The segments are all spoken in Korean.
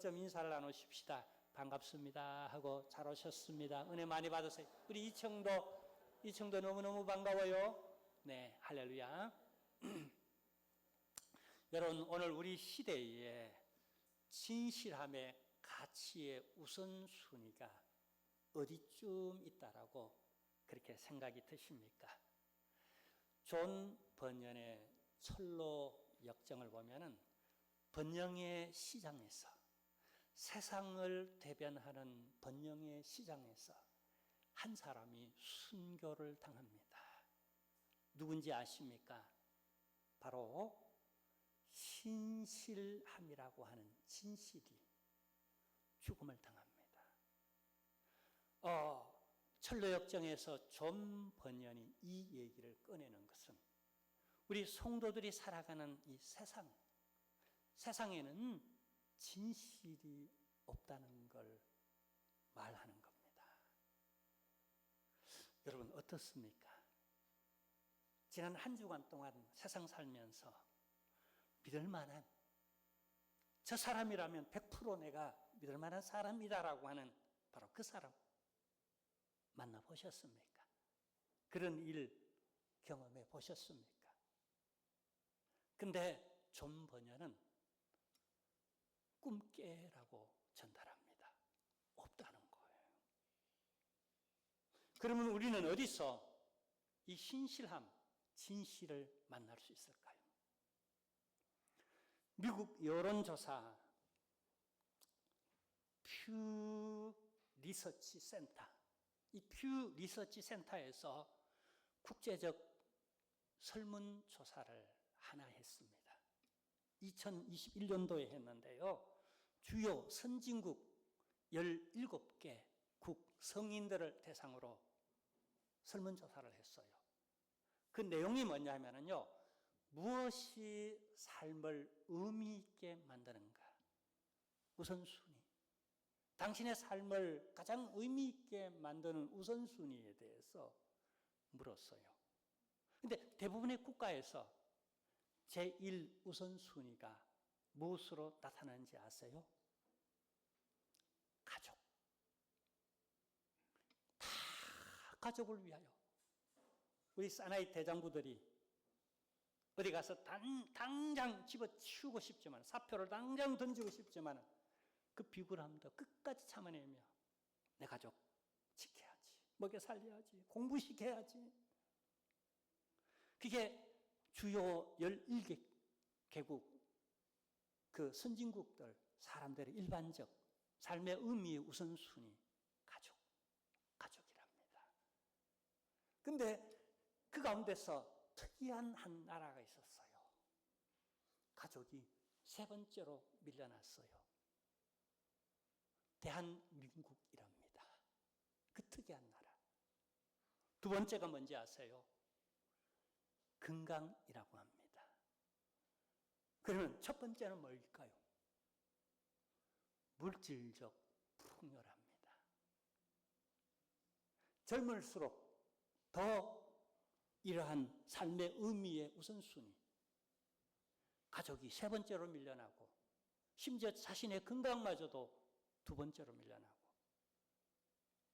좀 인사를 나누십시다. 반갑습니다 하고 잘 오셨습니다. 은혜 많이 받으세요. 우리 이청도 너무너무 반가워요. 네, 할렐루야. 여러분, 오늘 우리 시대에 진실함의 가치의 우선순위가 어디쯤 있다라고 그렇게 생각이 드십니까? 존 번연의 철로 역정을 보면은 번영의 시장에서, 세상을 대변하는 번영의 시장에서 한 사람이 순교를 당합니다. 누군지 아십니까? 바로 신실함이라고 하는 진실이 죽음을 당합니다. 철로역정에서 존 번연이 이 얘기를 꺼내는 것은 우리 성도들이 살아가는 이 세상에는 진실이 없다는 걸 말하는 겁니다. 여러분 어떻습니까? 지난 한 주간 동안 세상 살면서 믿을 만한, 저 사람이라면 100% 내가 믿을 만한 사람이다라고 하는 바로 그 사람 만나보셨습니까? 그런 일 경험해 보셨습니까? 근데 존 번연은 꿈깨라고 전달합니다. 없다는 거예요. 그러면 우리는 어디서 이 신실함, 진실을 만날 수 있을까요? 미국 여론조사 퓨 리서치 센터, 이 퓨 리서치 센터에서 국제적 설문조사를 하나 했습니다. 2021년도에 했는데요. 주요 선진국 17개 국 성인들을 대상으로 설문조사를 했어요. 그 내용이 뭐냐면요. 무엇이 삶을 의미 있게 만드는가? 우선순위. 당신의 삶을 가장 의미 있게 만드는 우선순위에 대해서 물었어요. 근데 대부분의 국가에서 제1 우선순위가 무엇으로 나타나는지 아세요? 가족. 다 가족을 위하여. 우리 사나이 대장부들이 어디 가서 당장 집어치우고 싶지만, 사표를 당장 던지고 싶지만 그 비굴함도 끝까지 참아내며 내 가족 지켜야지, 먹여 살려야지, 공부시켜야지. 그게 주요 17개국 그 선진국들 사람들의 일반적 삶의 의미의 우선순위, 가족이랍니다. 근데 그 가운데서 특이한 한 나라가 있었어요. 가족이 세 번째로 밀려났어요. 대한민국이랍니다. 그 특이한 나라. 두 번째가 뭔지 아세요? 건강이라고 합니다. 그러면 첫 번째는 뭘까요? 물질적 풍요랍니다. 젊을수록 더 이러한 삶의 의미의 우선순위, 가족이 세 번째로 밀려나고, 심지어 자신의 건강마저도 두 번째로 밀려나고,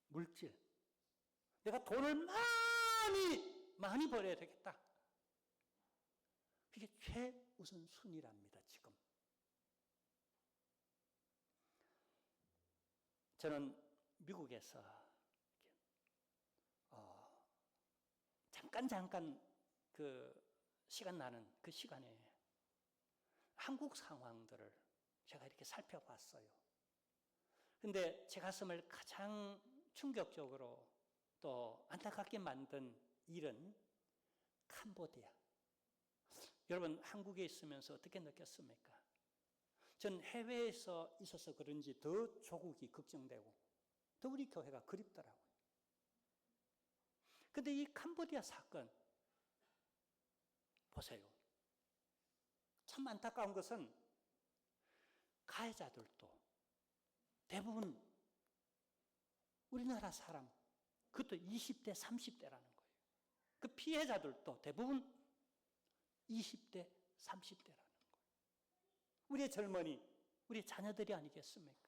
물질, 내가 돈을 많이 벌어야 되겠다. 그게 최우선 순위랍니다, 지금. 저는 미국에서 잠깐 그 시간 나는 그 시간에 한국 상황들을 제가 이렇게 살펴봤어요. 근데 제 가슴을 가장 충격적으로 또 안타깝게 만든 일은 캄보디아. 여러분 한국에 있으면서 어떻게 느꼈습니까? 전 해외에서 있어서 그런지 더 조국이 걱정되고 더 우리 교회가 그립더라고요. 그런데 이 캄보디아 사건 보세요. 참 안타까운 것은 가해자들도 대부분 우리나라 사람, 그것도 20대, 30대라는 거예요. 그 피해자들도 대부분 20대, 30대라는 거예요. 우리의 젊은이, 우리 자녀들이 아니겠습니까?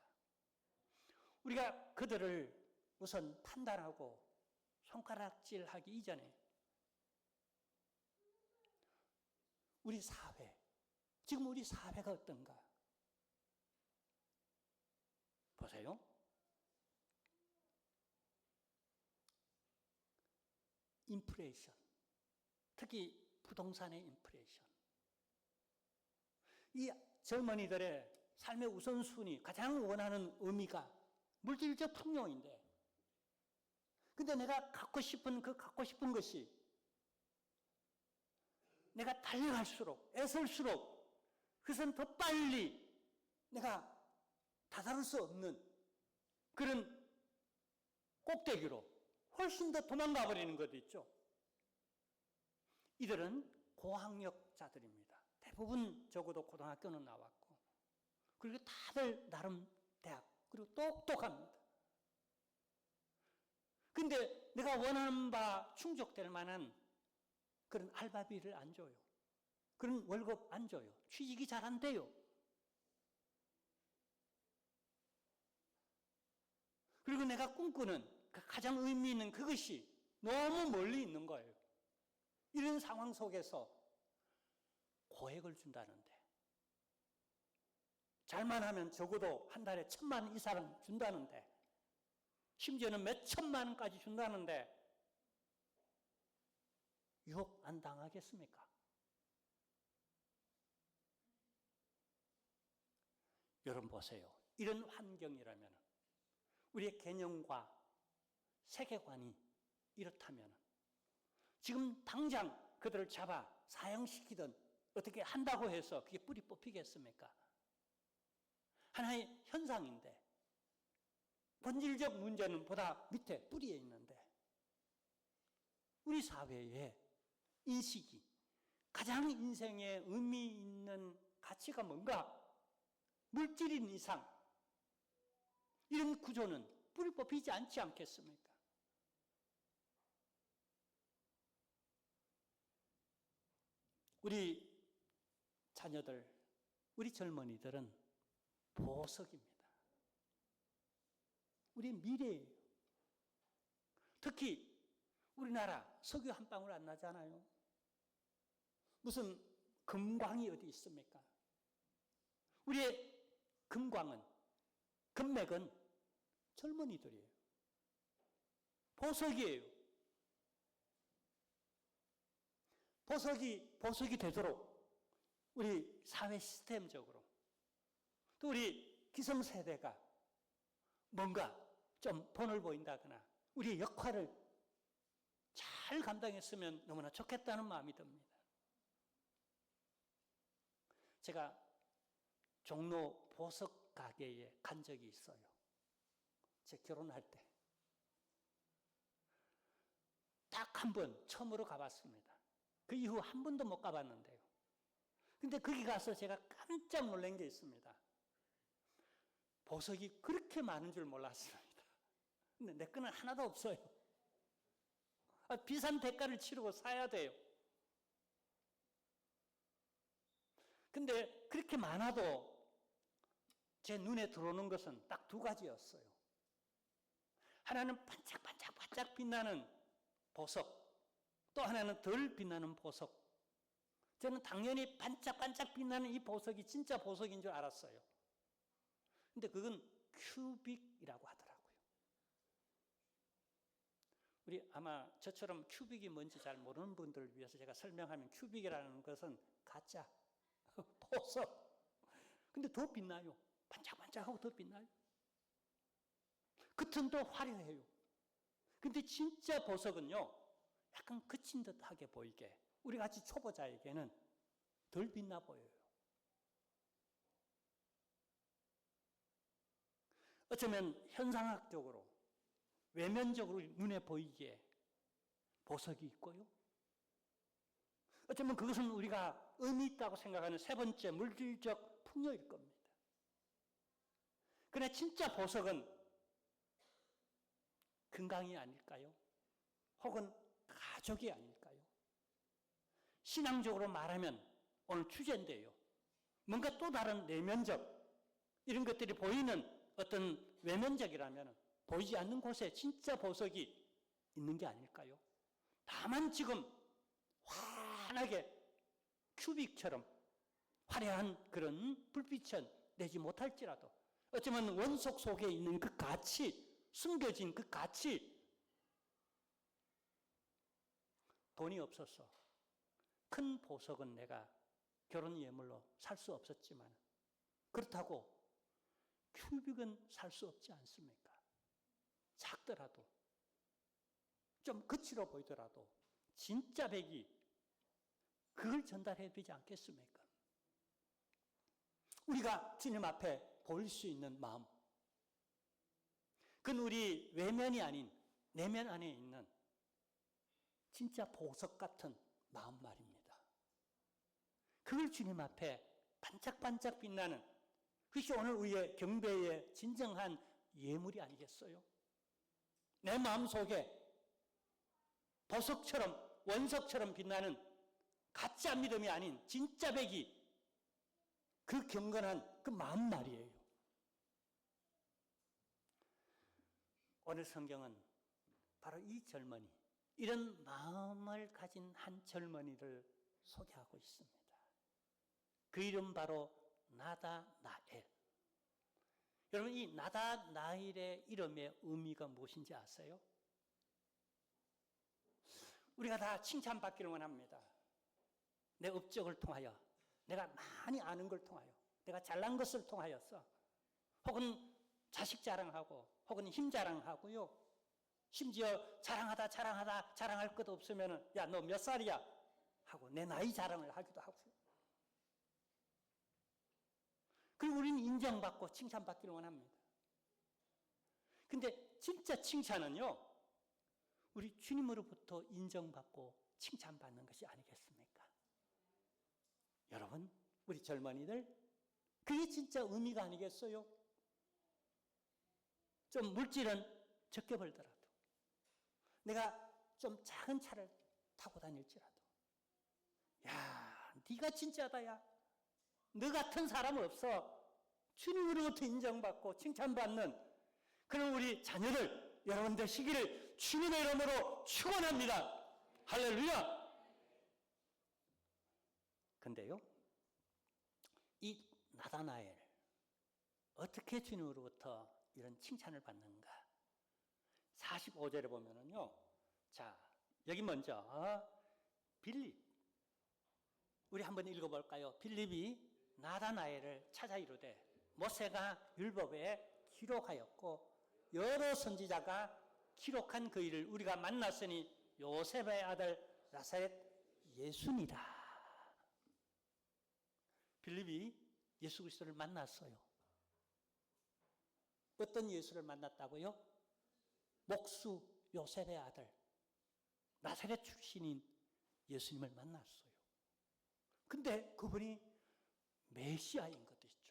우리가 그들을 우선 판단하고 손가락질하기 이전에 우리 사회, 지금 우리 사회가 어떤가? 보세요. 인플레이션, 특히 부동산의 인플레이션. 이 젊은이들의 삶의 우선순위, 가장 원하는 의미가 물질적 풍요인데, 근데 내가 갖고 싶은 것이 내가 달려갈수록, 애쓸수록 그것은 더 빨리 내가 다다를 수 없는 그런 꼭대기로 훨씬 더 도망가 버리는 것도 있죠. 이들은 고학력자들입니다. 대부분 적어도 고등학교는 나왔고, 그리고 다들 나름 대학, 그리고 똑똑합니다. 근데 내가 원하는 바 충족될 만한 그런 알바비를 안 줘요. 그런 월급 안 줘요. 취직이 잘 안 돼요. 그리고 내가 꿈꾸는 가장 의미 있는 그것이 너무 멀리 있는 거예요. 이런 상황 속에서 고액을 준다는데, 잘만 하면 적어도 한 달에 1,000만 원 이상은 준다는데, 심지어는 몇 천만 원까지 준다는데 유혹 안 당하겠습니까? 여러분 보세요. 이런 환경이라면 우리의 개념과 세계관이 이렇다면 지금 당장 그들을 잡아 사형시키든 어떻게 한다고 해서 그게 뿌리 뽑히겠습니까? 하나의 현상인데, 본질적 문제는 보다 밑에 뿌리에 있는데, 우리 사회의 인식이 가장 인생에 의미 있는 가치가 뭔가? 물질인 이상, 이런 구조는 뿌리 뽑히지 않지 않겠습니까? 우리 자녀들, 우리 젊은이들은 보석입니다. 우리 미래예요. 특히 우리나라 석유 한 방울 안 나잖아요. 무슨 금광이 어디 있습니까? 우리의 금광은, 금맥은 젊은이들이에요. 보석이에요. 보석이 되도록 우리 사회 시스템적으로, 또 우리 기성세대가 뭔가 좀 본을 보인다거나 우리의 역할을 잘 감당했으면 너무나 좋겠다는 마음이 듭니다. 제가 종로 보석 가게에 간 적이 있어요. 제 결혼할 때. 딱 한 번 처음으로 가봤습니다. 그 이후 한 번도 못 가봤는데요. 근데 거기 가서 제가 깜짝 놀란 게 있습니다. 보석이 그렇게 많은 줄 몰랐습니다. 근데 내 거는 하나도 없어요. 비싼 대가를 치르고 사야 돼요. 근데 그렇게 많아도 제 눈에 들어오는 것은 딱 두 가지였어요. 하나는 반짝반짝 빛나는 보석, 또 하나는 덜 빛나는 보석. 저는 당연히 반짝반짝 빛나는 이 보석이 진짜 보석인 줄 알았어요. 근데 그건 큐빅이라고 하더라고요. 우리 아마 저처럼 큐빅이 뭔지 잘 모르는 분들을 위해서 제가 설명하면, 큐빅이라는 것은 가짜 보석. 근데 더 빛나요. 반짝반짝하고 더 빛나요. 겉은 또 화려해요. 근데 진짜 보석은요, 약간 그친 듯하게 보이게, 우리 같이 초보자에게는 덜 빛나 보여요. 어쩌면 현상학적으로, 외면적으로 눈에 보이기에 보석이 있고요. 어쩌면 그것은 우리가 의미 있다고 생각하는 세 번째 물질적 풍요일 겁니다. 그러나 진짜 보석은 건강이 아닐까요? 혹은 가족이 아닐까요? 신앙적으로 말하면 오늘 주제인데요. 뭔가 또 다른 내면적, 이런 것들이 보이는 어떤 외면적이라면 보이지 않는 곳에 진짜 보석이 있는 게 아닐까요? 다만 지금 환하게 큐빅처럼 화려한 그런 불빛은 내지 못할지라도 어쩌면 원석 속에 있는 그 가치, 숨겨진 그 가치, 돈이 없어서 큰 보석은 내가 결혼 예물로 살 수 없었지만 그렇다고 큐빅은 살 수 없지 않습니까? 작더라도 좀 거칠어 보이더라도 진짜 백이 그걸 전달해 드리지 않겠습니까? 우리가 주님 앞에 보일 수 있는 마음, 그건 우리 외면이 아닌 내면 안에 있는 진짜 보석 같은 마음 말입니다. 그걸 주님 앞에 반짝반짝 빛나는 그것이 오늘 우리의 경배의 진정한 예물이 아니겠어요? 내 마음 속에 보석처럼 원석처럼 빛나는 가짜 믿음이 아닌 진짜 백이 그 경건한 그 마음 말이에요. 오늘 성경은 바로 이 젊은이, 이런 마음을 가진 한 젊은이를 소개하고 있습니다. 그 이름 바로 나다나엘. 여러분, 이 나다나엘의 이름의 의미가 무엇인지 아세요? 우리가 다 칭찬받기를 원합니다. 내 업적을 통하여, 내가 많이 아는 걸 통하여, 내가 잘난 것을 통하여서, 혹은 자식 자랑하고, 혹은 힘 자랑하고요. 심지어 자랑할 것 없으면 야, 너 몇 살이야? 하고 내 나이 자랑을 하기도 하고요. 그리고 우리는 인정받고 칭찬받기를 원합니다. 근데 진짜 칭찬은요, 우리 주님으로부터 인정받고 칭찬받는 것이 아니겠습니까? 여러분, 우리 젊은이들, 그게 진짜 의미가 아니겠어요? 좀 물질은 적게 벌더라도, 내가 좀 작은 차를 타고 다닐지라도, 야, 네가 진짜다, 야. 너 같은 사람 없어. 주님으로부터 인정받고 칭찬받는 그런 우리 자녀들 여러분 되시기를 주님의 이름으로 축원합니다. 할렐루야. 근데요, 이 나다나엘 어떻게 주님으로부터 이런 칭찬을 받는가? 45절에 보면은요, 자, 여기 먼저 빌립, 우리 한번 읽어볼까요? 빌립이 나다나엘을 찾아 이르되 모세가 율법에 기록하였고 여러 선지자가 기록한 그 일을 우리가 만났으니 요셉의 아들 나사렛 예수니라. 빌립이 예수 그리스도를 만났어요. 어떤 예수를 만났다고요? 목수 요셉의 아들 나사렛 출신인 예수님을 만났어요. 근데 그분이 메시아인 것도 있죠.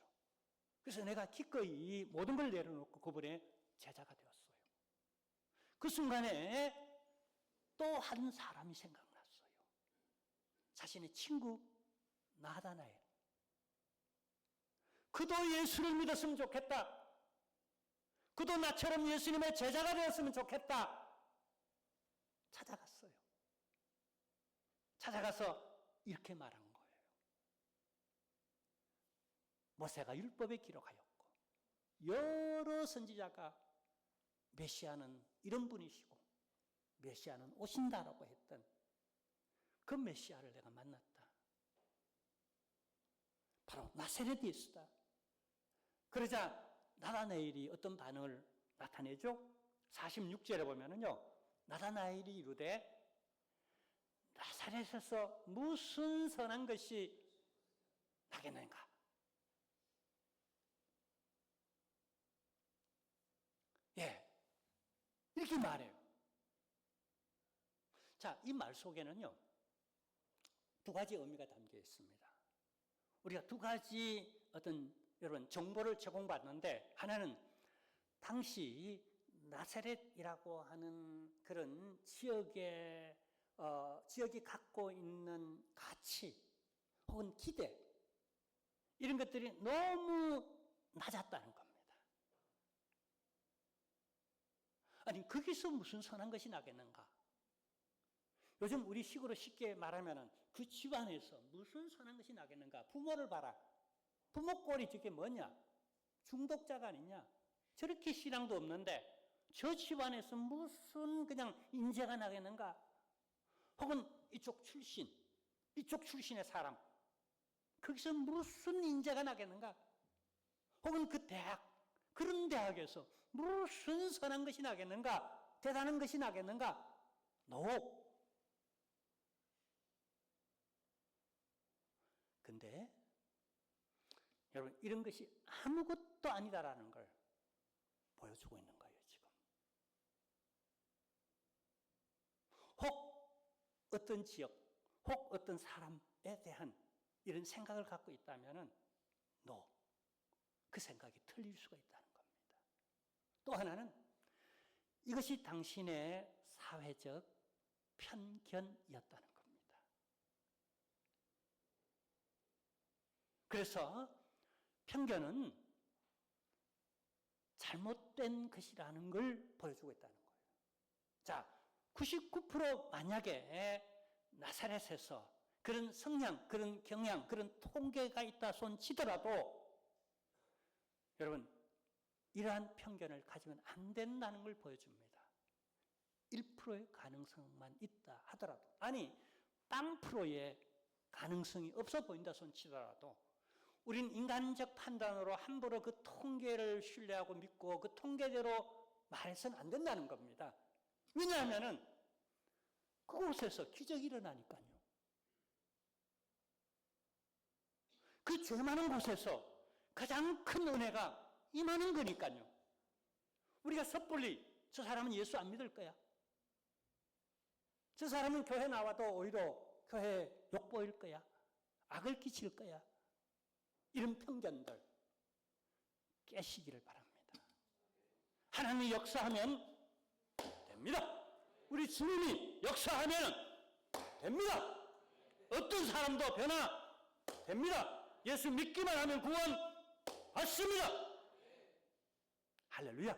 그래서 내가 기꺼이 모든 걸 내려놓고 그분의 제자가 되었어요. 그 순간에 또 한 사람이 생각났어요. 자신의 친구 나다나엘. 그도 예수를 믿었으면 좋겠다. 그도 나처럼 예수님의 제자가 되었으면 좋겠다. 찾아갔어요. 찾아가서 이렇게 말한 거예요. 모세가 율법에 기록하였고 여러 선지자가 메시아는 이런 분이시고 메시아는 오신다라고 했던 그 메시아를 내가 만났다. 바로 나사렛 예수다. 그러자 나다나엘이 어떤 반응을 나타내죠? 46절에 보면은요, 나다나엘이 이르되 나사렛에서 무슨 선한 것이 나겠는가? 예, 이렇게 말해요. 자, 이 말 속에는요, 두 가지 의미가 담겨 있습니다. 우리가 두 가지 어떤 여러분 정보를 제공받는데, 하나는 당시 나사렛이라고 하는 그런 지역이 갖고 있는 가치 혹은 기대, 이런 것들이 너무 낮았다는 겁니다. 아니, 거기서 무슨 선한 것이 나겠는가? 요즘 우리 식으로 쉽게 말하면 그 집안에서 무슨 선한 것이 나겠는가? 부모를 봐라. 부모 꼴이 저게 뭐냐? 중독자가 아니냐? 저렇게 신앙도 없는데 저 집안에서 무슨 그냥 인재가 나겠는가? 혹은 이쪽 출신의 사람, 거기서 무슨 인재가 나겠는가? 혹은 그 대학, 그런 대학에서 무슨 선한 것이 나겠는가? 대단한 것이 나겠는가? No. 근데 여러분, 이런 것이 아무것도 아니다라는 걸 보여주고 있는 거예요, 지금. 혹 어떤 지역, 혹 어떤 사람에 대한 이런 생각을 갖고 있다면은 no. 그 생각이 틀릴 수가 있다는 겁니다. 또 하나는 이것이 당신의 사회적 편견이었다는 겁니다. 그래서 편견은 잘못된 것이라는 걸 보여주고 있다는 거예요. 자, 99% 만약에 나사렛에서 그런 성향, 그런 경향, 그런 통계가 있다 손 치더라도 여러분, 이러한 편견을 가지면 안 된다는 걸 보여줍니다. 1%의 가능성만 있다 하더라도, 아니, 0%의 가능성이 없어 보인다 손 치더라도 우린 인간적 판단으로 함부로 그 통계를 신뢰하고 믿고 그 통계대로 말해서는 안 된다는 겁니다. 왜냐하면 그곳에서 기적이 일어나니까요. 그 죄 많은 곳에서 가장 큰 은혜가 임하는 거니까요. 우리가 섣불리 저 사람은 예수 안 믿을 거야. 저 사람은 교회 나와도 오히려 교회 욕보일 거야. 악을 끼칠 거야. 이런 편견들 깨시기를 바랍니다. 하나님이 역사하면 됩니다. 우리 주님이 역사하면 됩니다. 어떤 사람도 변화됩니다. 예수 믿기만 하면 구원 받습니다. 할렐루야.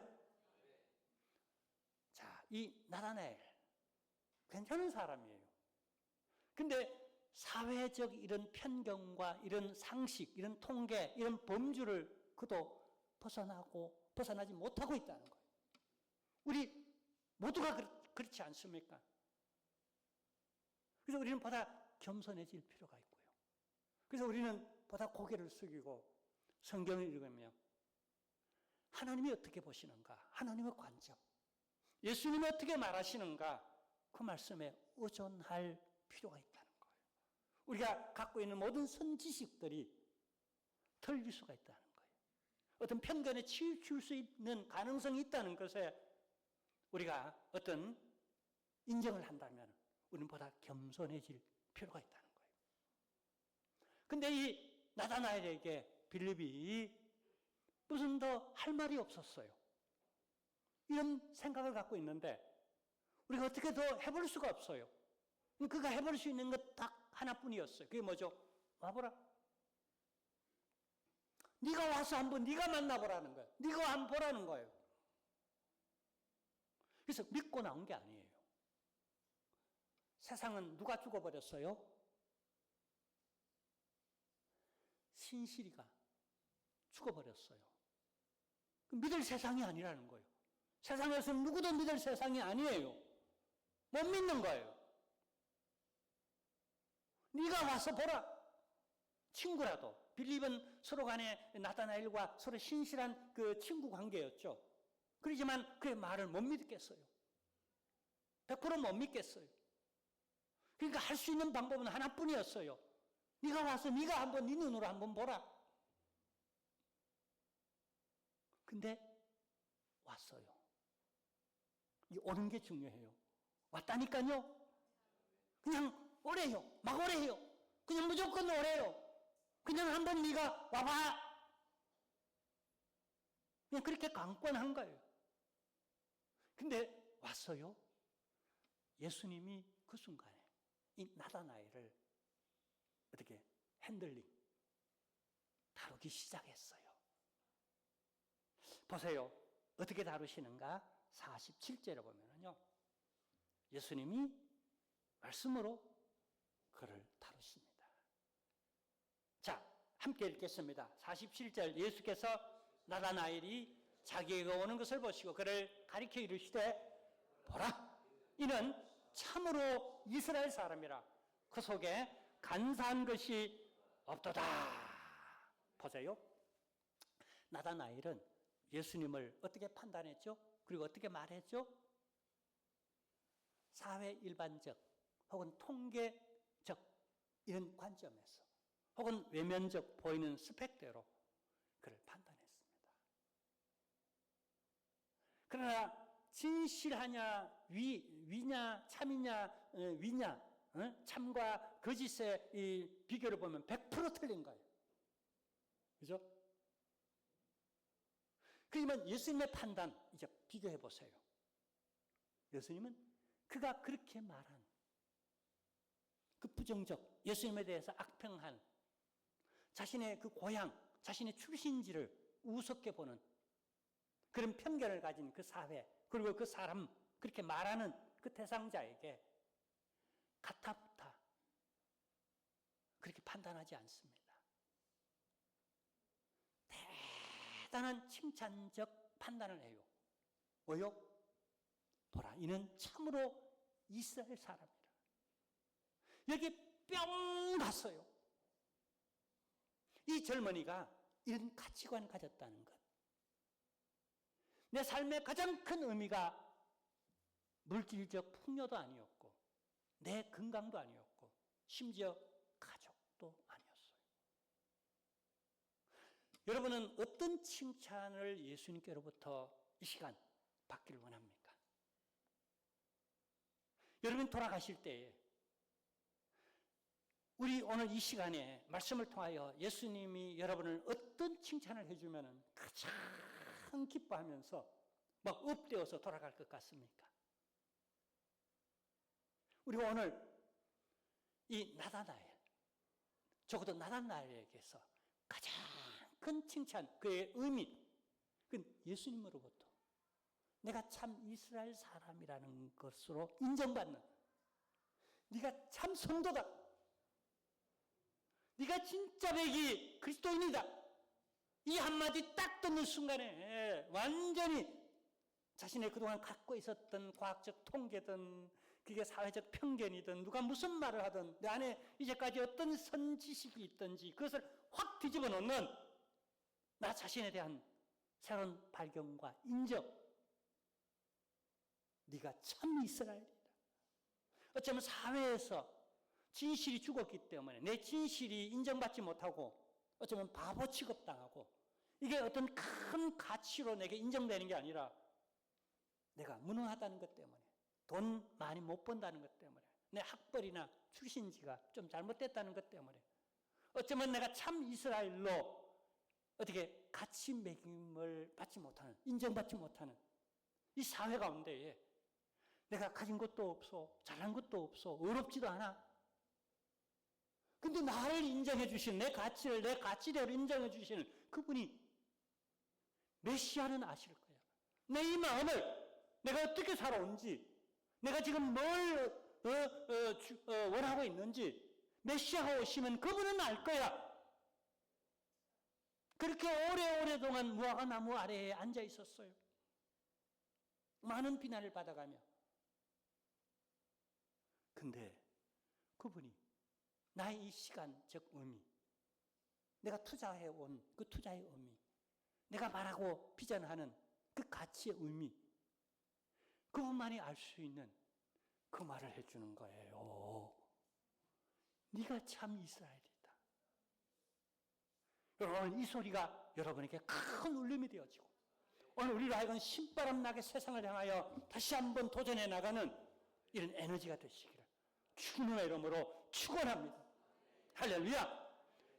자, 이 나다나엘 괜찮은 사람이에요. 근데 사회적 이런 편견과 이런 상식, 이런 통계, 이런 범주를 그도 벗어나지 못하고 있다는 거예요. 우리 모두가 그렇지 않습니까? 그래서 우리는 보다 겸손해질 필요가 있고요. 그래서 우리는 보다 고개를 숙이고 성경을 읽으며 하나님이 어떻게 보시는가? 하나님의 관점. 예수님이 어떻게 말하시는가? 그 말씀에 의존할 필요가 있다는 거예요. 우리가 갖고 있는 모든 선지식들이 틀릴 수가 있다는 거예요. 어떤 편견에 치우칠 수 있는 가능성이 있다는 것에 우리가 어떤 인정을 한다면 우리는 보다 겸손해질 필요가 있다는 거예요. 근데 이 나다나엘에게 빌립이 무슨 더 할 말이 없었어요. 이런 생각을 갖고 있는데 우리가 어떻게 더 해볼 수가 없어요. 그가 해볼 수 있는 것 딱 하나뿐이었어요. 그게 뭐죠? 와보라. 네가 와서 한번 네가 만나보라는 거예요. 네가 한번 보라는 거예요. 그래서 믿고 나온 게 아니에요. 세상은 누가 죽어버렸어요? 신실이가 죽어버렸어요. 믿을 세상이 아니라는 거예요. 세상에서는 누구도 믿을 세상이 아니에요. 못 믿는 거예요. 네가 와서 보라. 친구라도. 빌립은 서로 간에 나다나엘과 서로 신실한 그 친구 관계였죠. 그렇지만 그의 말을 못 믿겠어요. 100%못 믿겠어요. 그러니까 할 수 있는 방법은 하나뿐이었어요. 네가 와서 네가 한번 네 눈으로 한번 보라. 근데 왔어요. 이 오는 게 중요해요. 왔다니까요. 그냥 오래요. 막 오래요. 그냥 무조건 오래요. 그냥 한번 네가 와봐. 그냥 그렇게 강권한 거예요. 근데 왔어요. 예수님이 그 순간에 이 나다나엘을 어떻게 핸들링, 다루기 시작했어요. 보세요. 어떻게 다루시는가? 47절에 보면은요. 예수님이 말씀으로 그를 다루십니다. 자, 함께 읽겠습니다. 47절 예수께서 나다나엘이 자기에게 오는 것을 보시고 그를 가리켜 이르시되 보라, 이는 참으로 이스라엘 사람이라 그 속에 간사한 것이 없도다. 보세요. 나다나엘은 예수님을 어떻게 판단했죠? 그리고 어떻게 말했죠? 사회 일반적 혹은 통계적 이런 관점에서 혹은 외면적 보이는 스펙대로 그를 판단했습니다. 그러나 진실하냐 위냐 참이냐 위냐 참과 거짓의 이 비교를 보면 100% 틀린 거예요. 그죠? 그러면 예수님의 판단 이제 비교해 보세요. 예수님은 그가 그렇게 말한 그 부정적 예수님에 대해서 악평한 자신의 그 고향, 자신의 출신지를 우습게 보는 그런 편견을 가진 그 사회 그리고 그 사람 그렇게 말하는 그 대상자에게 가타부타 그렇게 판단하지 않습니다. 대단한 칭찬적 판단을 해요. 뭐요? 보라, 이는 참으로 이스라엘 사람이라. 여기 뿅 갔어요. 이 젊은이가 이런 가치관을 가졌다는 것. 내 삶의 가장 큰 의미가 물질적 풍요도 아니었고 내 건강도 아니었고 심지어 가족도 아니었어요. 여러분은 어떤 칭찬을 예수님께로부터 이 시간 받기를 원합니까? 여러분 돌아가실 때에 우리 오늘 이 시간에 말씀을 통하여 예수님이 여러분을 어떤 칭찬을 해주면 가장 기뻐하면서 막 업되어서 돌아갈 것 같습니까? 우리가 오늘 이 나다나엘, 적어도 나다나엘에게서 가장 큰 칭찬, 그의 의미, 그건 예수님으로부터 내가 참 이스라엘 사람이라는 것으로 인정받는, 네가 참 성도다, 네가 진짜 백이 그리스도인이다, 이 한마디 딱 듣는 순간에 완전히 자신의 그동안 갖고 있었던 과학적 통계든 그게 사회적 편견이든 누가 무슨 말을 하든 내 안에 이제까지 어떤 선지식이 있든지 그것을 확 뒤집어 놓는 나 자신에 대한 새로운 발견과 인정. 네가 참 이스라엘이다. 어쩌면 사회에서 진실이 죽었기 때문에 내 진실이 인정받지 못하고 어쩌면 바보 취급당하고 이게 어떤 큰 가치로 내게 인정되는 게 아니라 내가 무능하다는 것 때문에 돈 많이 못 번다는 것 때문에 내 학벌이나 출신지가 좀 잘못됐다는 것 때문에 어쩌면 내가 참 이스라엘로 어떻게 가치 매김을 받지 못하는 인정받지 못하는 이 사회 가운데에 내가 가진 것도 없어 잘난 것도 없어 어렵지도 않아. 근데 나를 인정해 주시는 내 가치를 내 가치대로 인정해 주시는 그분이 메시아는 아실 거야. 내 이 마음을 내가 어떻게 살아온지 내가 지금 뭘 원하고 있는지 메시아가 오시면 그분은 알 거야. 그렇게 오래오래동안 무화과 나무 아래에 앉아 있었어요. 많은 비난을 받아가며. 근데 그분이 나의 이 시간적 의미, 내가 투자해온 그 투자의 의미, 내가 말하고 비전하는 그 가치의 의미, 그분만이 알 수 있는 그 말을 해주는 거예요. 네가 참 이스라엘이다. 여러분, 이 소리가 여러분에게 큰 울림이 되어지고 오늘 우리로 하여금 신바람 나게 세상을 향하여 다시 한번 도전해 나가는 이런 에너지가 되시기를 주님의 이름으로 축원합니다. 할렐루야.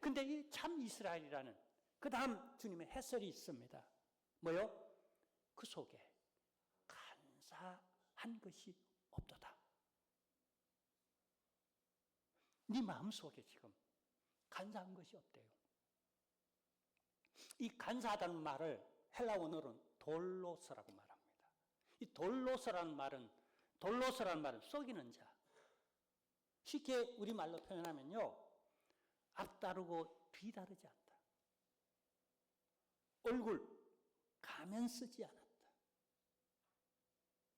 근데 이 참 이스라엘이라는 그 다음 주님의 해설이 있습니다. 뭐요? 그 속에 간사한 것이 없도다. 네 마음속에 지금 간사한 것이 없대요. 이 간사하다는 말을 헬라 원어로는 돌로서라고 말합니다. 이 돌로서라는 말은 속이는 자. 쉽게 우리말로 표현하면요, 앞다르고 뒤다르지 않다. 얼굴, 가면 쓰지 않았다.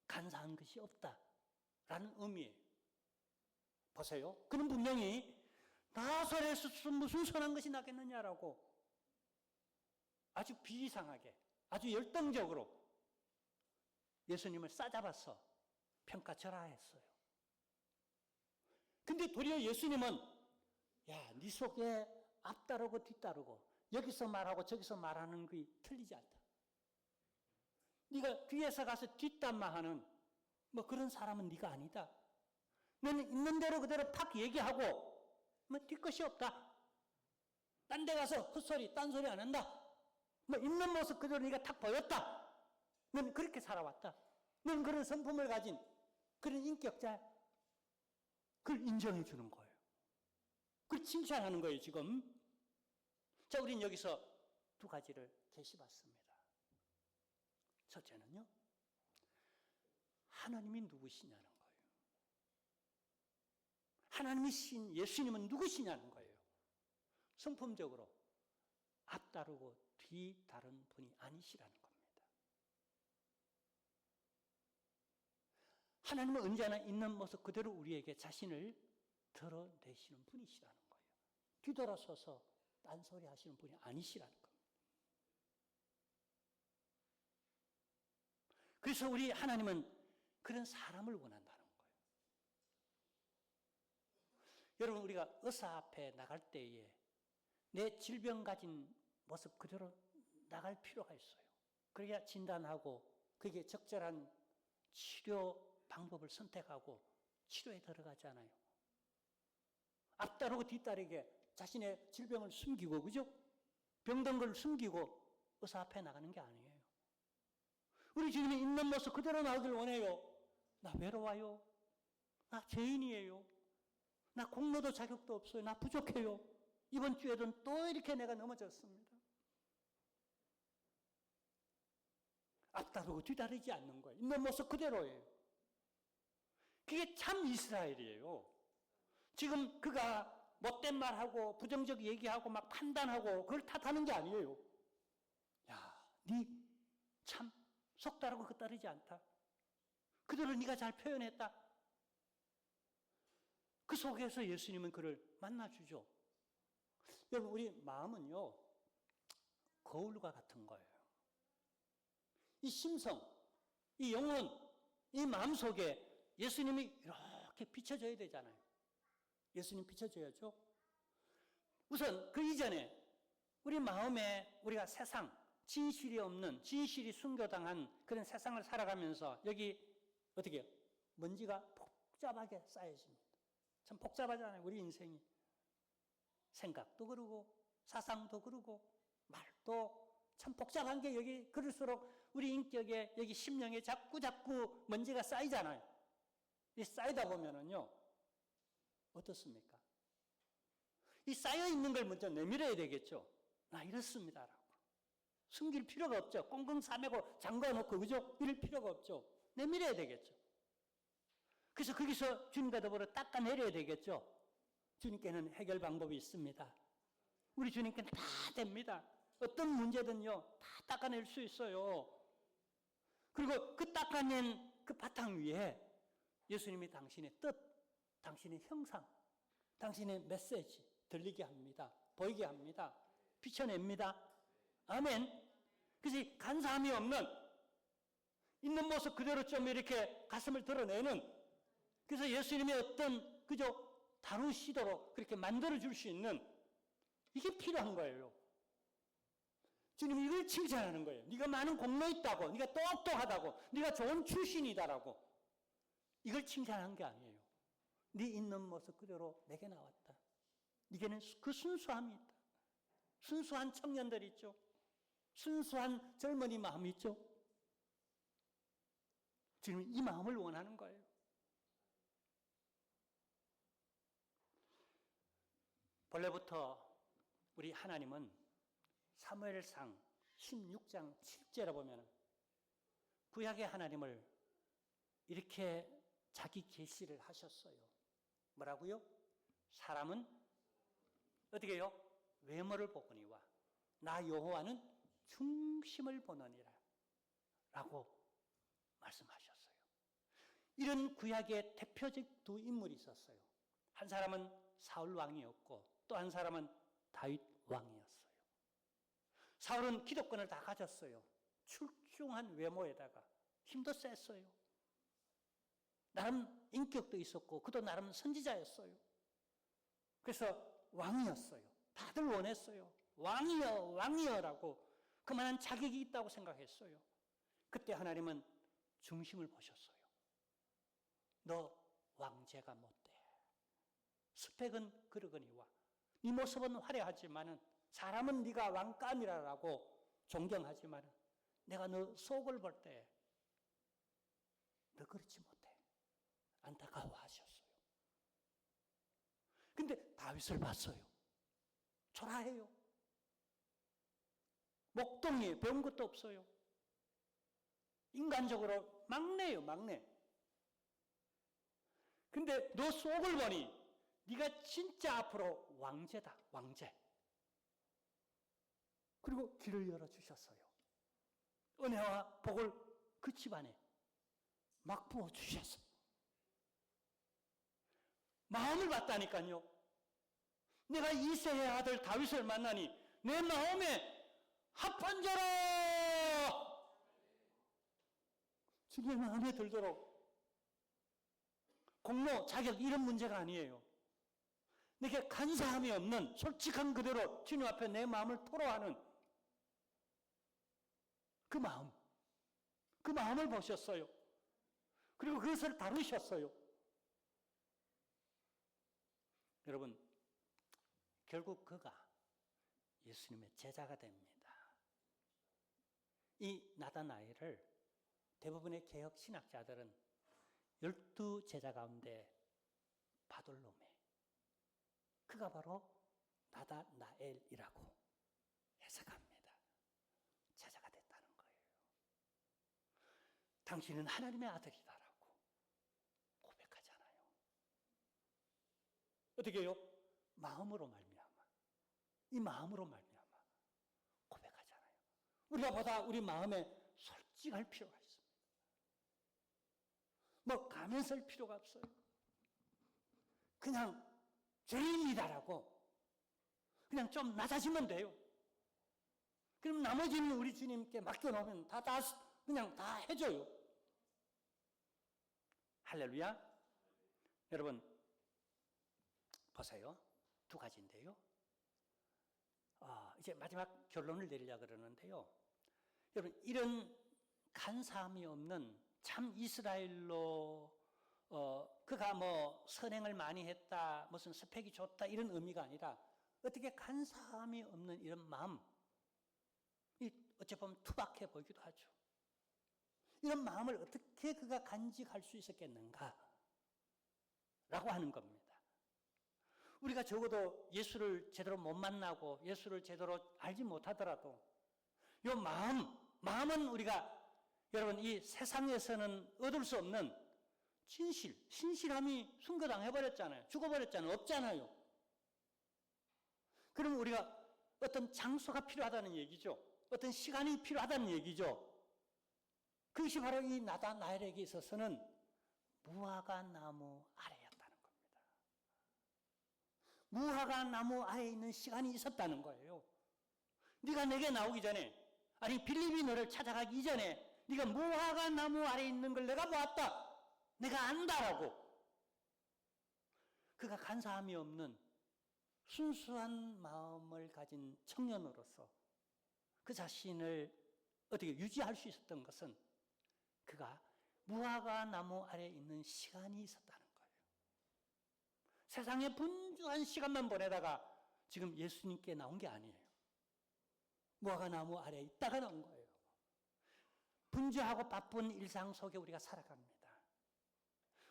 간사한 것이 없다라는 의미예요. 보세요. 그는 분명히 나사렛에서 무슨 선한 것이 나겠느냐라고 아주 비이상하게, 아주 열등적으로 예수님을 싸잡아서 평가절하했어요. 근데 도리어 예수님은 야, 네 속에 앞다르고 뒤다르고 여기서 말하고 저기서 말하는 게 틀리지 않다. 네가 뒤에서 가서 뒷담화하는 뭐 그런 사람은 네가 아니다. 너는 있는 대로 그대로 팍 얘기하고 뭐 뒤끝이 없다. 딴 데 가서 헛소리, 딴소리 안 한다. 뭐 있는 모습 그대로 네가 탁 보였다. 너는 그렇게 살아왔다. 너는 그런 성품을 가진 그런 인격자야. 그걸 인정해 주는 거예요. 그걸 칭찬하는 거예요, 지금. 자, 우린 여기서 두 가지를 계시봤습니다. 첫째는요, 하나님이 누구시냐는 거예요. 하나님이신 예수님은 누구시냐는 거예요. 성품적으로 앞다르고 뒤다른 분이 아니시라는 겁니다. 하나님은 언제나 있는 모습 그대로 우리에게 자신을 드러내시는 분이시라는 거예요. 뒤돌아서서 딴소리 하시는 분이 아니시라는 겁니다. 그래서 우리 하나님은 그런 사람을 원한다는 거예요. 여러분, 우리가 의사 앞에 나갈 때에 내 질병 가진 모습 그대로 나갈 필요가 있어요. 그래야 진단하고 그게 적절한 치료 방법을 선택하고 치료에 들어가잖아요. 앞다르고 뒤다르게 자신의 질병을 숨기고, 그죠? 병든 걸 숨기고 의사 앞에 나가는 게 아니에요. 우리 지금 있는 모습 그대로 나오길 원해요. 나 외로워요. 나 죄인이에요. 나 공로도 자격도 없어요. 나 부족해요. 이번 주에도 또 이렇게 내가 넘어졌습니다. 앞다르고 뒤다르지 않는 거예요. 있는 모습 그대로예요. 그게 참 이스라엘이에요. 지금 그가 못된 말하고 부정적 얘기하고 막 판단하고 그걸 탓하는 게 아니에요. 야, 네 참 속다르고 겉다르지 않다. 그대로 네가 잘 표현했다. 그 속에서 예수님은 그를 만나주죠. 여러분, 우리 마음은요, 거울과 같은 거예요. 이 심성, 이 영혼, 이 마음 속에 예수님이 이렇게 비춰져야 되잖아요. 예수님 비춰져야죠. 우선 그 이전에 우리 마음에 우리가 세상, 진실이 없는, 진실이 순교당한 그런 세상을 살아가면서 여기 어떻게 해요? 먼지가 복잡하게 쌓여집니다. 참 복잡하잖아요, 우리 인생이. 생각도 그러고 사상도 그러고 말도 참 복잡한 게 여기 그럴수록 우리 인격에 여기 심령에 자꾸 먼지가 쌓이잖아요. 이 쌓이다 보면은요, 어떻습니까? 이 쌓여 있는 걸 먼저 내밀어야 되겠죠. 나 이렇습니다라고. 숨길 필요가 없죠. 꽁꽁 싸매고 잠가놓고, 그죠? 이럴 필요가 없죠. 내밀어야 되겠죠. 그래서 거기서 주님과 더불어 닦아내려야 되겠죠. 주님께는 해결 방법이 있습니다. 우리 주님께는 다 됩니다. 어떤 문제든요, 다 닦아낼 수 있어요. 그리고 그 닦아낸 그 바탕 위에 예수님이 당신의 뜻, 당신의 형상, 당신의 메시지 들리게 합니다. 보이게 합니다. 비춰냅니다. 아멘. 그래서 간사함이 없는, 있는 모습 그대로 좀 이렇게 가슴을 드러내는, 그래서 예수님의 어떤 그저 다루시도록 그렇게 만들어줄 수 있는, 이게 필요한 거예요. 주님이 이걸 칭찬하는 거예요. 네가 많은 공로 있다고, 네가 똑똑하다고, 네가 좋은 출신이다라고. 이걸 칭찬한 게 아니에요. 네 있는 모습 그대로 내게 나왔다. 네게는 그 순수함이 있다. 순수한 청년들 있죠. 순수한 젊은이 마음이 있죠. 지금 이 마음을 원하는 거예요. 본래부터 우리 하나님은 사무엘상 16장 7절에 보면 구약의 하나님을 이렇게 자기 계시를 하셨어요. 뭐라고요? 사람은 어떻게 해요? 외모를 보거니와 나 여호와는 중심을 보느니라 라고 말씀하셨어요. 이런 구약의 대표적 두 인물이 있었어요. 한 사람은 사울 왕이었고 또 한 사람은 다윗 왕이었어요. 사울은 기득권을 다 가졌어요. 출중한 외모에다가 힘도 셌어요. 나름 인격도 있었고 그도 나름 선지자였어요. 그래서 왕이었어요. 다들 원했어요. 왕이여 왕이여라고 그만한 자격이 있다고 생각했어요. 그때 하나님은 중심을 보셨어요. 너 왕제가 못돼. 스펙은 그러거니와 네 모습은 화려하지만은 사람은 네가 왕감이라고 존경하지만은 내가 너 속을 볼 때 너 그렇지 못해. 안타까워하셨어요. 근데 다윗을 봤어요. 초라해요. 목동이에요. 배운 것도 없어요. 인간적으로 막내예요, 막내. 근데 너 속을 보니 네가 진짜 앞으로 왕제다, 왕제. 그리고 길을 열어주셨어요. 은혜와 복을 그 집안에 막 부어주셨어요. 마음을 봤다니까요. 내가 이새의 아들 다윗을 만나니 내 마음에 합판자로 주님의 마음에 들도록 공로, 자격 이런 문제가 아니에요. 내게 간사함이 없는 솔직한 그대로 주님 앞에 내 마음을 토로하는 그 마음을 보셨어요. 그리고 그것을 다루셨어요. 여러분, 결국 그가 예수님의 제자가 됩니다. 이 나다나엘을 대부분의 개혁 신학자들은 12제자 가운데 바돌로메, 그가 바로 나다나엘이라고 해석합니다. 제자가 됐다는 거예요. 당신은 하나님의 아들이다라고 고백하잖아요. 어떻게 해요? 마음으로 말미암아. 이 마음으로 말미암아 고백하잖아요. 우리가 보다 우리 마음에 솔직할 필요가 있습니다. 뭐 가면 쓸 필요가 없어요. 그냥 죄인이다라고 그냥 좀 낮아지면 돼요. 그럼 나머지는 우리 주님께 맡겨놓으면 그냥 다 해줘요. 할렐루야. 여러분 보세요. 두 가지인데요. 이제 마지막 결론을 내리려고 그러는데요. 여러분 이런 간사함이 없는 참 이스라엘로 그가 뭐 선행을 많이 했다, 무슨 스펙이 좋다 이런 의미가 아니라 어떻게 간사함이 없는 이런 마음, 어찌 보면 투박해 보이기도 하죠. 이런 마음을 어떻게 그가 간직할 수 있었겠는가 라고 하는 겁니다. 우리가 적어도 예수를 제대로 못 만나고 예수를 제대로 알지 못하더라도 이 마음은 우리가 여러분 이 세상에서는 얻을 수 없는 신실함이 순교당해버렸잖아요. 죽어버렸잖아요. 없잖아요. 그럼 우리가 어떤 장소가 필요하다는 얘기죠. 어떤 시간이 필요하다는 얘기죠. 그것이 바로 이 나다나엘에게 있어서는 무화과 나무 아래였다는 겁니다. 무화과 나무 아래에 있는 시간이 있었다는 거예요. 네가 내게 나오기 전에, 아니 빌립이 너를 찾아가기 이전에 네가 무화과 나무 아래에 있는 걸 내가 보았다. 내가 안다라고. 그가 간사함이 없는 순수한 마음을 가진 청년으로서 그 자신을 어떻게 유지할 수 있었던 것은 그가 무화과 나무 아래에 있는 시간이 있었다는 거예요. 세상에 분주한 시간만 보내다가 지금 예수님께 나온 게 아니에요. 무화과 나무 아래에 있다가 나온 거예요. 분주하고 바쁜 일상 속에 우리가 살아갑니다.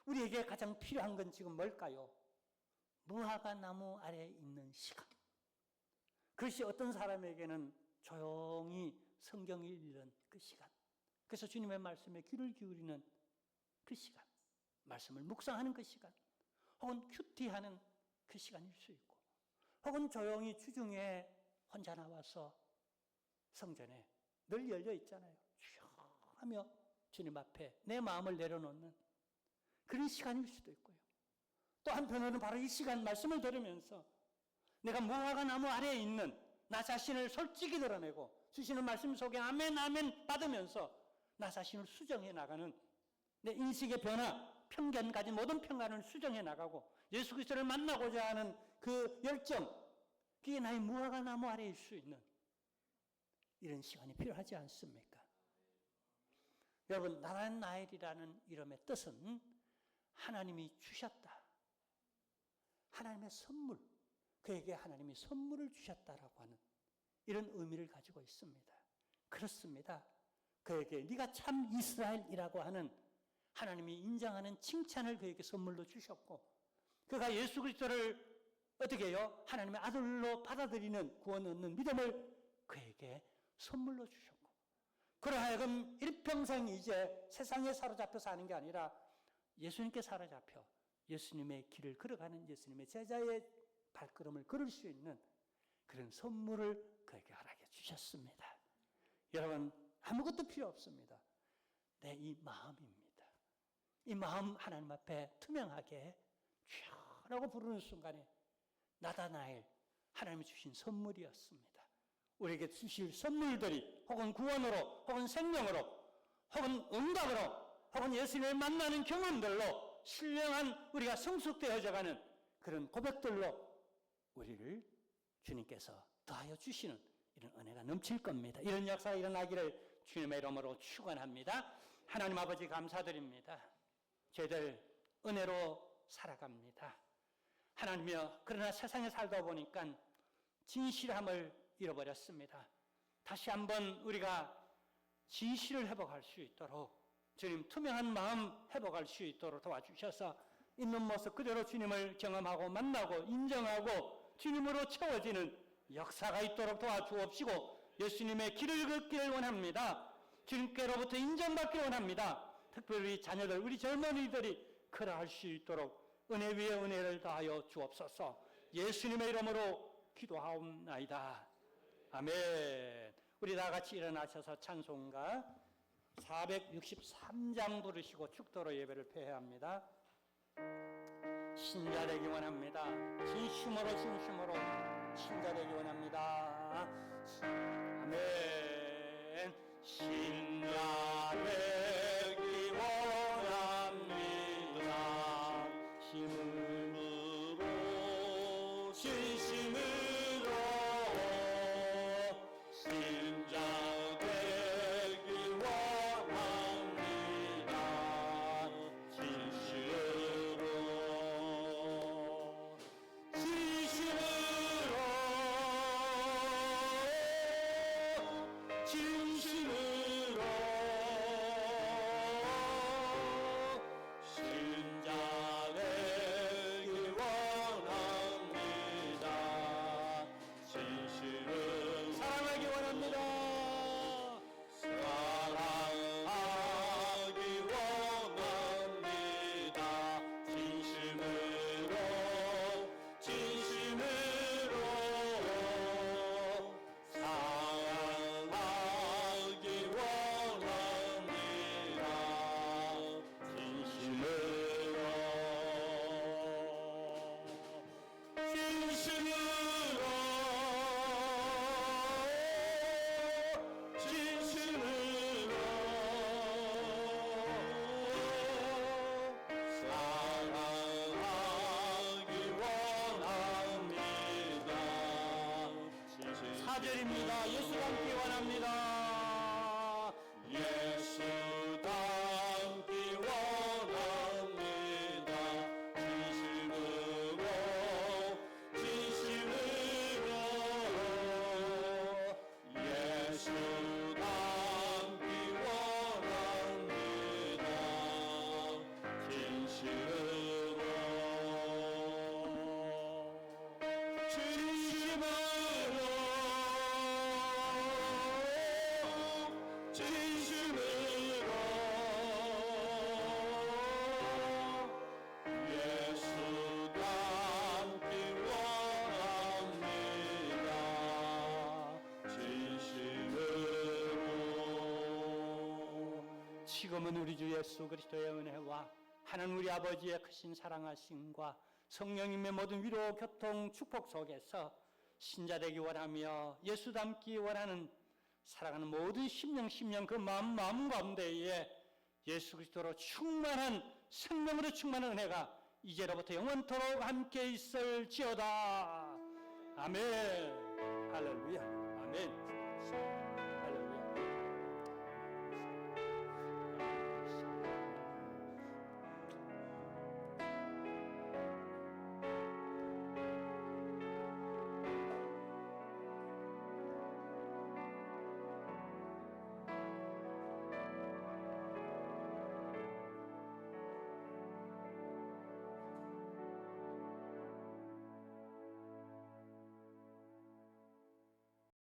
우리에게 가장 필요한 건 지금 뭘까요? 무화과 나무 아래에 있는 시간. 그것이 어떤 사람에게는 조용히 성경을 읽는 그 시간, 그래서 주님의 말씀에 귀를 기울이는 그 시간, 말씀을 묵상하는 그 시간, 혹은 큐티하는 그 시간일 수 있고, 혹은 조용히 주중에 혼자 나와서 성전에 늘 열려 있잖아요. 주여 하며 주님 앞에 내 마음을 내려놓는 그런 시간일 수도 있고요. 또 한편으로는 바로 이 시간 말씀을 들으면서 내가 무화과 나무 아래에 있는 나 자신을 솔직히 드러내고 주시는 말씀 속에 아멘 아멘 받으면서 나 자신을 수정해 나가는 내 인식의 변화, 편견 가진 모든 편견을 수정해 나가고 예수 그리스도를 만나고자 하는 그 열정, 그게 나의 무화과 나무 아래일 수 있는 이런 시간이 필요하지 않습니까? 여러분, 나란나엘이라는 이름의 뜻은 하나님이 주셨다, 하나님의 선물, 그에게 하나님이 선물을 주셨다라고 하는 이런 의미를 가지고 있습니다. 그렇습니다. 그에게 네가 참 이스라엘이라고 하는 하나님이 인정하는 칭찬을 그에게 선물로 주셨고, 그가 예수 그리스도를 어떻게 해요? 하나님의 아들로 받아들이는 구원 얻는 믿음을 그에게 선물로 주셨고, 그러하여금 일평생 이제 세상에 사로잡혀 사는 게 아니라 예수님께 사로잡혀 예수님의 길을 걸어가는 예수님의 제자의 발걸음을 걸을 수 있는 그런 선물을 그에게 허락해 주셨습니다. 여러분, 아무것도 필요 없습니다. 내 이 마음입니다. 이 마음 하나님 앞에 투명하게 주여라고 부르는 순간에 나다나엘, 하나님이 주신 선물이었습니다. 우리에게 주실 선물들이 혹은 구원으로, 혹은 생명으로, 혹은 응답으로, 혹은 예수님을 만나는 경험들로 신령한 우리가 성숙되어져가는 그런 고백들로 우리를 주님께서 더하여 주시는 이런 은혜가 넘칠 겁니다. 이런 역사가 일어나기를 주님의 이름으로 축원합니다. 하나님 아버지 감사드립니다. 저희들 은혜로 살아갑니다. 하나님이여, 그러나 세상에 살다 보니까 진실함을 잃어버렸습니다. 다시 한번 우리가 진실을 회복할 수 있도록 주님 투명한 마음 회복할 수 있도록 도와주셔서 있는 모습 그대로 주님을 경험하고 만나고 인정하고 주님으로 채워지는 역사가 있도록 도와주옵시고 예수님의 길을 걷기를 원합니다. 주님께로부터 인정받기를 원합니다. 특별히 자녀들, 우리 젊은이들이 그러할 수 있도록 은혜 위에 은혜를 더하여 주옵소서. 예수님의 이름으로 기도하옵나이다. 아멘. 우리 다 같이 일어나셔서 찬송가 463장 부르시고 축도로 예배를 폐회합니다. 신자 되기 원합니다. 진심으로 신자 되기 원합니다. 아멘. 신자 되기 원합니다. 힘으로 진심으로 신자 되기 원합니다. 진심으로 예수 닮기 원합니다. 예수 닮기 원합니다. 진심으로 예수 닮기 원합니다. 진심으로 진심으로 지금은 우리 주 예수 그리스도의 은혜와 하나님 우리 아버지의 크신 사랑하심과 성령님의 모든 위로, 교통, 축복 속에서 신자 되기 원하며 예수 닮기 원하는 사랑하는 모든 심령 그 마음 가운데에 예수 그리스도로 충만한 생명으로 충만한 은혜가 이제로부터 영원토록 함께 있을지어다. 아멘. 할렐루야. 아멘.